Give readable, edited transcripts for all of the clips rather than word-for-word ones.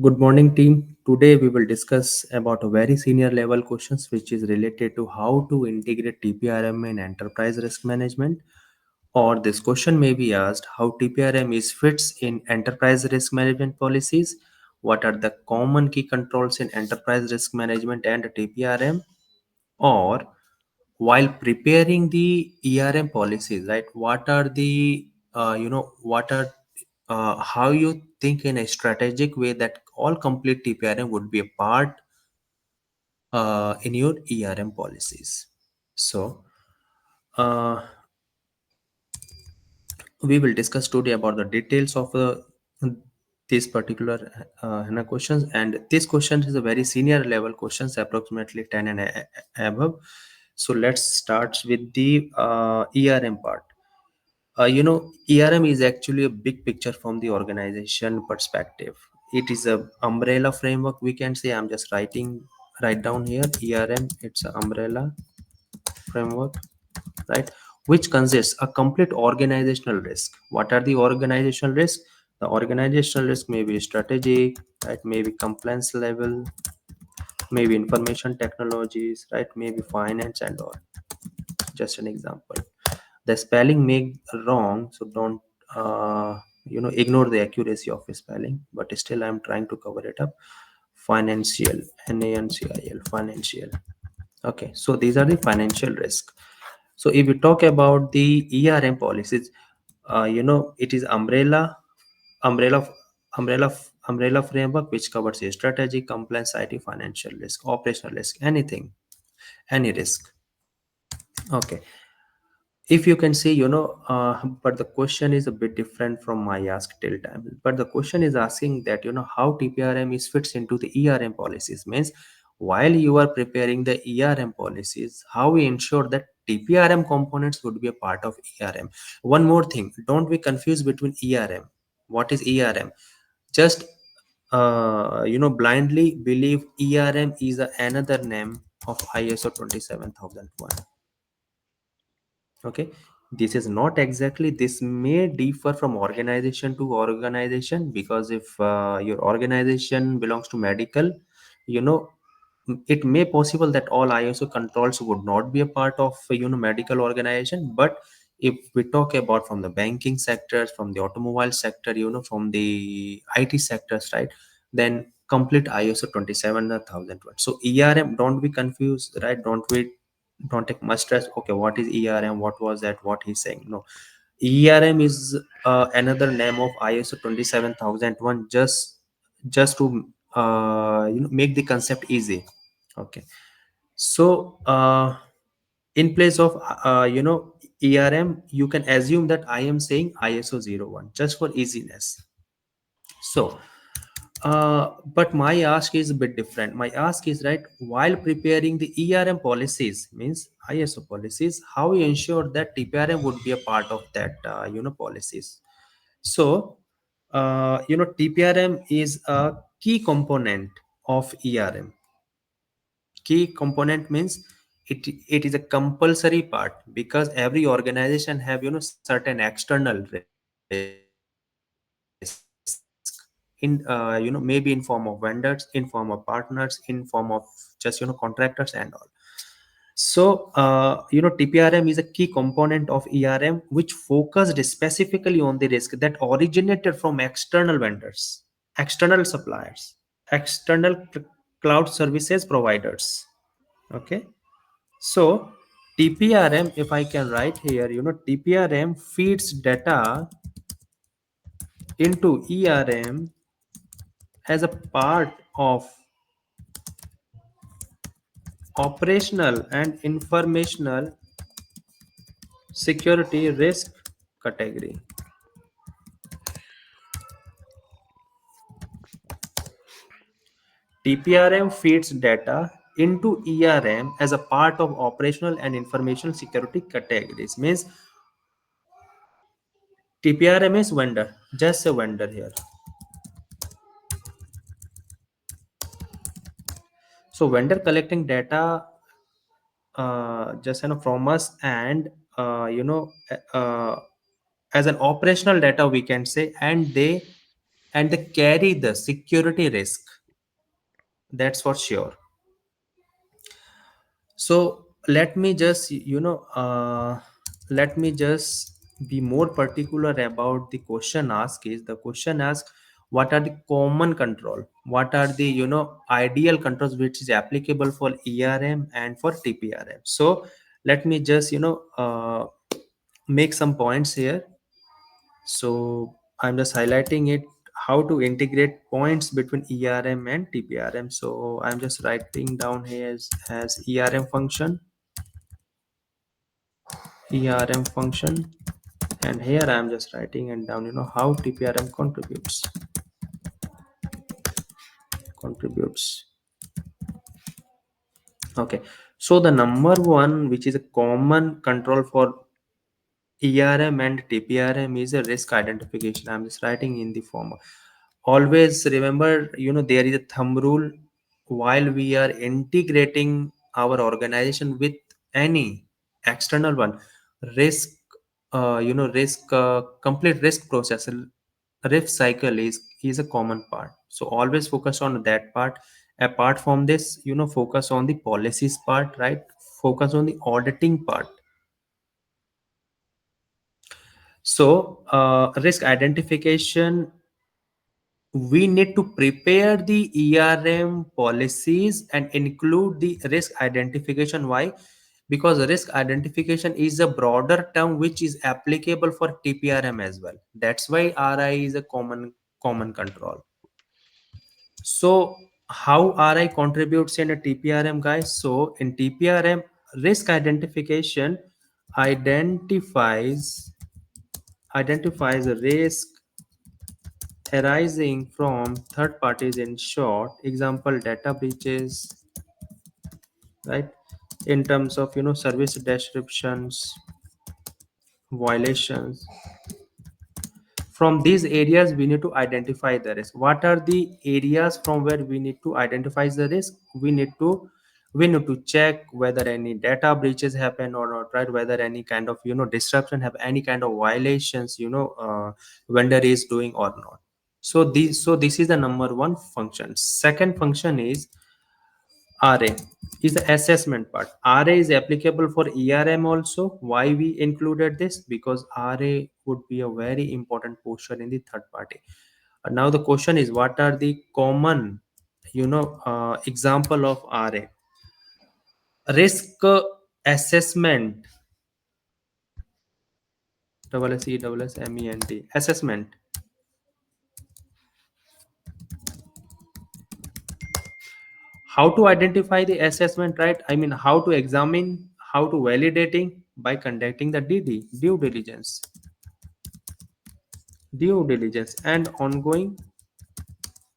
Good morning, team. Today we will discuss about a very senior level questions which is related to how to integrate TPRM in enterprise risk management. Or this question may be asked how TPRM is fits in enterprise risk management policies. What are the common key controls in enterprise risk management and TPRM? Or while preparing the ERM policies, right? What are the what are how you think in a strategic way that all complete TPRM would be a part in your ERM policies. So uh, we will discuss today about the details of these particular questions, and this question is a very senior level questions, approximately 10 and above. So let's start with the ERM part. ERM is actually a big picture from the organization perspective. It is a umbrella framework, we can say. I'm just write down here ERM. It's an umbrella framework, right? Which consists a complete organizational risk. What are the organizational risks? The organizational risk may be strategic, right? Maybe compliance level, maybe information technologies, right? Maybe finance and all. Just an example. The spelling may wrong, so don't ignore the accuracy of spelling. But still, I'm trying to cover it up. Financial, NANCIL, financial. Okay, so these are the financial risk. So if we talk about the ERM policies, it is umbrella, umbrella, umbrella framework which covers a strategy, compliance, IT, financial risk, operational risk, anything, any risk. Okay, if you can see, but the question is a bit different from my ask till time. But the question is asking that how TPRM is fits into the ERM policies. Means while you are preparing the ERM policies, how we ensure that TPRM components would be a part of ERM. One more thing, don't be confused between ERM. What is ERM? Just blindly believe ERM is another name of ISO 27001. Okay, this is not exactly, this may differ from organization to organization, because if your organization belongs to medical, you know it may possible that all ISO controls would not be a part of medical organization. But if we talk about from the banking sectors, from the automobile sector, from the IT sectors, right, then complete ISO 27001. So ERM, don't be confused, right? Don't take much stress. Okay, what is ERM? What was that? What he's saying? No, ERM is another name of ISO 27001. Just to make the concept easy. Okay, so in place of ERM, you can assume that I am saying ISO 01 just for easiness. So but my ask is a bit different. My ask is, right, while preparing the ERM policies, means ISO policies, how we ensure that TPRM would be a part of that policies. So TPRM is a key component of ERM. Key component means it is a compulsory part, because every organization have certain external risk in maybe in form of vendors, in form of partners, in form of just contractors and all. So TPRM is a key component of ERM which focused specifically on the risk that originated from external vendors, external suppliers, external cloud services providers. Okay, so TPRM, if I can write here, TPRM feeds data into ERM as a part of operational and informational security risk category. TPRM feeds data into ERM as a part of operational and information security categories. Means TPRM is vendor, just a vendor here. So vendor collecting data just from us, and uh, as an operational data we can say, and they and they carry the security risk. That's for sure. So let me just, let me just be more particular about the question asked. Is the question asked, what are the common control? What are the, ideal controls which is applicable for ERM and for TPRM? So let me just, make some points here. So I'm just highlighting it, how to integrate points between ERM and TPRM. So I'm just writing down here as ERM function, ERM function, and here I'm just writing and down, how TPRM contributes. Okay. So the number one, which is a common control for ERM and TPRM, is a risk identification. I'm just writing in the form. Always remember, there is a thumb rule while we are integrating our organization with any external one. Risk, complete risk process, risk cycle is a common part. So always focus on that part. Apart from this, focus on the policies part, right? Focus on the auditing part. So risk identification, we need to prepare the ERM policies and include the risk identification. Why? Because risk identification is a broader term which is applicable for TPRM as well. That's why RI is a common control. So how RI contributes in a TPRM, guys? So in TPRM, risk identification identifies identifies a risk arising from third parties. In short, example, data breaches, right? In terms of, service descriptions, violations. From these areas we need to identify the risk. What are the areas from where we need to identify the risk? We need to check whether any data breaches happen or not, right? Whether any kind of, disruption, have any kind of violations, vendor is doing or not. So this is the number one function. Second function is RA, is the assessment part. RA is applicable for ERM also. Why we included this? Because RA would be a very important portion in the third party. Now the question is, what are the common, example of RA? Risk assessment, double S E double S M E N T, assessment. How to identify the assessment, right? I mean, how to examine, how to validating, by conducting the due diligence and ongoing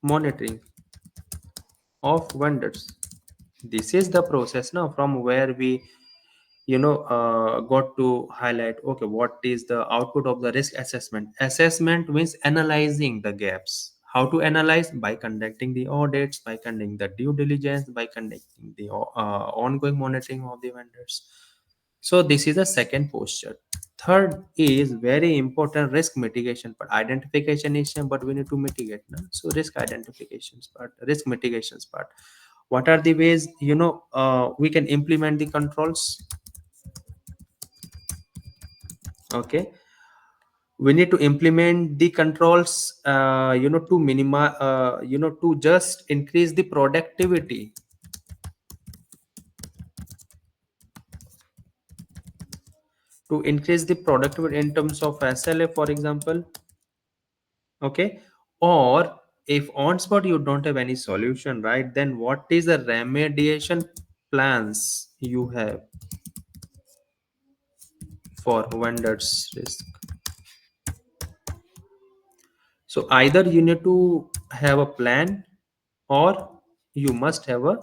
monitoring of vendors. This is the process now from where we, got to highlight, okay, what is the output of the risk assessment? Assessment means analyzing the gaps. How to analyze? By conducting the audits, by conducting the due diligence, by conducting the ongoing monitoring of the vendors. So this is the second posture. Third is very important, risk mitigation part. Identification is same, but we need to mitigate. No? So risk mitigations part. What are the ways, we can implement the controls? Okay, we need to implement the controls, to minimize, to just increase the productivity, in terms of SLA, for example. Okay, or if on spot you don't have any solution, right, then what is the remediation plans you have for vendors risk? So either you need to have a plan, or you must have a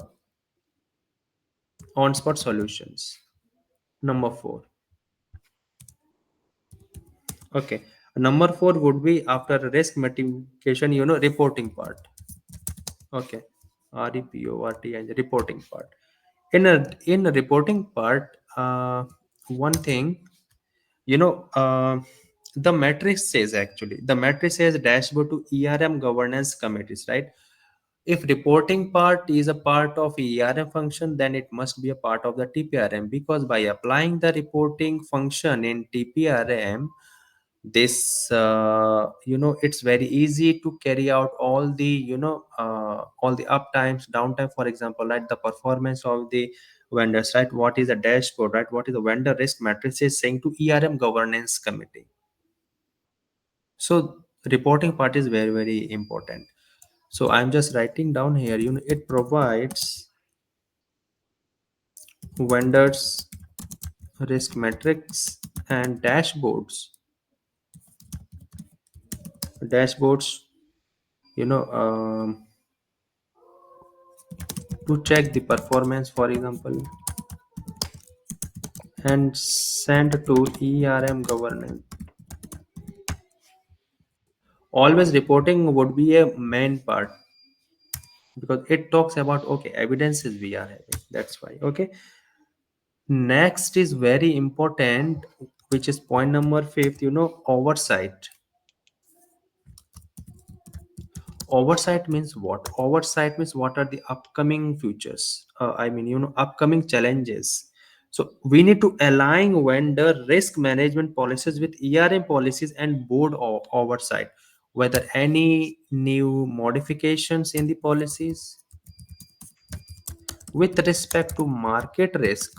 on spot solutions. Number four. Okay, number four would be, after risk mitigation, reporting part. Okay, report and reporting part. In a reporting part, one thing, you know uh, The matrix says, actually, the matrix says dashboard to ERM governance committees, right? If reporting part is a part of ERM function, then it must be a part of the TPRM, because by applying the reporting function in TPRM, this it's very easy to carry out all the all the uptimes, downtime, for example, right? The performance of the vendors, right? What is the dashboard, right? What is the vendor risk matrix is saying to ERM governance committee. So reporting part is very, very important. So I'm just writing down here, it provides vendors risk metrics and dashboards, you know um, to check the performance, for example, and send to ERM governance. Always reporting would be a main part, because it talks about, okay, evidences we are having, that's why. Okay, next is very important, which is point number fifth, oversight. Oversight means what? Oversight means what are the upcoming futures, upcoming challenges. So we need to align vendor risk management policies with ERM policies and board oversight, whether any new modifications in the policies with respect to market risk,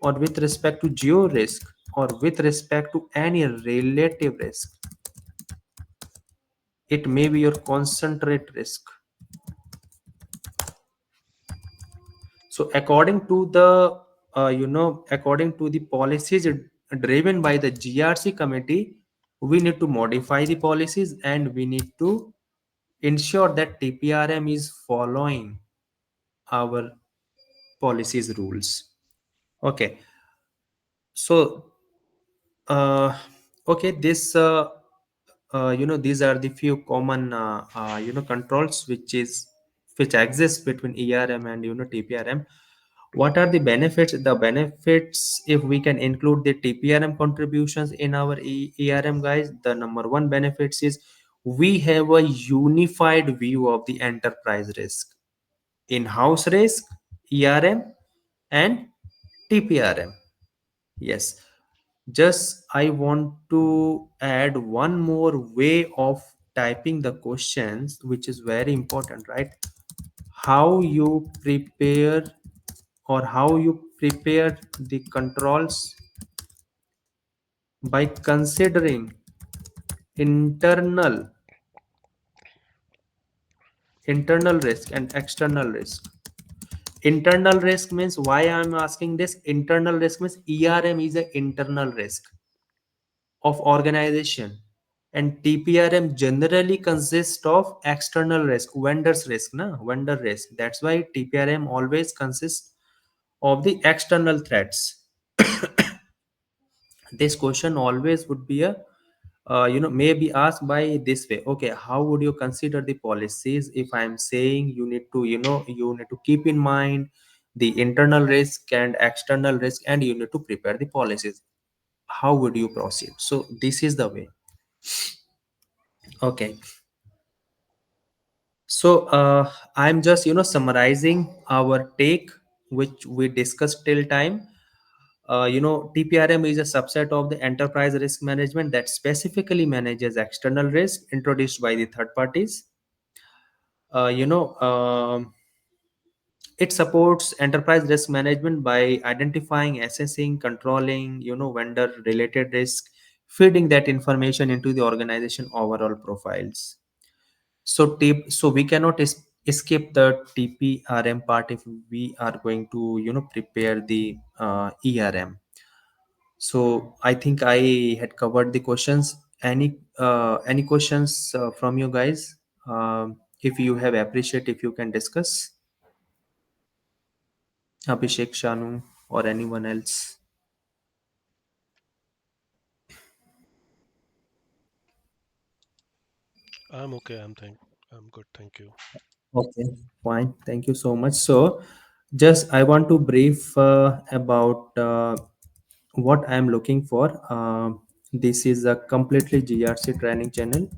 or with respect to geo risk, or with respect to any relative risk. It may be your concentrate risk. So according to the policies driven by the GRC committee, we need to modify the policies, and we need to ensure that TPRM is following our policies rules. Okay. So uh, okay, these are the few common controls which exist between ERM and TPRM. What are the benefits? The benefits, if we can include the TPRM contributions in our ERM, guys, the number one benefits is we have a unified view of the enterprise risk, in-house risk, ERM, and TPRM. Yes, just I want to add one more way of typing the questions, which is very important, right? How you prepare, or how you prepare the controls by considering internal internal risk and external risk. Internal risk means, why I'm asking this, internal risk means ERM is an internal risk of organization, and TPRM generally consists of external risk, vendors risk, vendor risk. That's why TPRM always consists of the external threats. This question always would be a may be asked by this way. Okay, how would you consider the policies? If I'm saying you need to keep in mind the internal risk and external risk, and you need to prepare the policies, how would you proceed? So this is the way. Okay, so I'm just summarizing our take, which we discussed till time. TPRM is a subset of the enterprise risk management that specifically manages external risk introduced by the third parties. Uh, you know, um, it supports enterprise risk management by identifying, assessing, controlling, vendor-related risk, feeding that information into the organization overall profiles. So we cannot escape the TPRM part if we are going to prepare the ERM. So I think I had covered the questions. Any questions from you guys? If you have, appreciate if you can discuss. Abhishek, Shanu, or anyone else. I'm okay. I'm good. Thank you. Okay, fine. Thank you so much. So, just I want to brief about what I am looking for. This is a completely GRC training channel,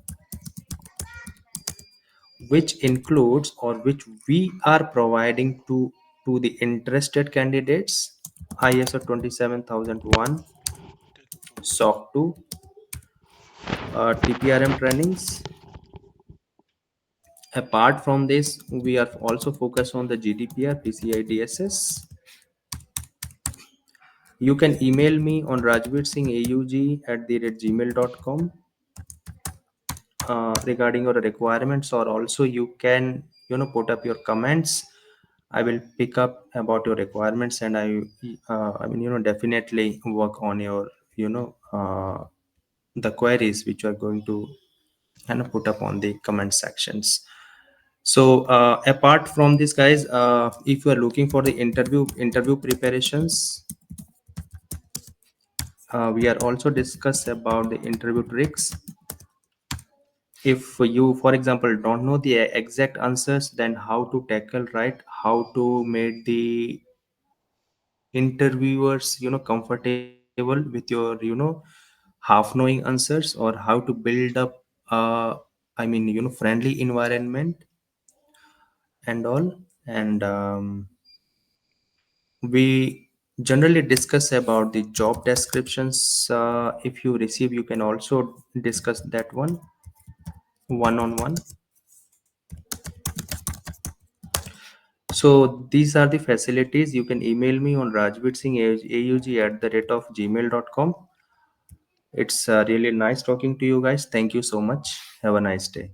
which includes or which we are providing to the interested candidates ISO 27001, SOC 2, TPRM trainings. Apart from this, we are also focused on the GDPR, PCI DSS. You can email me on Rajbir Singh AUG at gmail.com regarding your requirements, or also you can put up your comments. I will pick up about your requirements, and I mean definitely work on your the queries which you are going to put up on the comment sections. So apart from this, guys, if you are looking for the interview preparations, we are also discuss about the interview tricks. If you, for example, don't know the exact answers, then how to tackle, right, how to make the interviewers comfortable with your half knowing answers, or how to build up I mean friendly environment and all. And we generally discuss about the job descriptions. If you receive, you can also discuss that one on one. So these are the facilities. You can email me on Rajbir Singh AUG at the rate of gmail.com. It's really nice talking to you guys. Thank you so much. Have a nice day.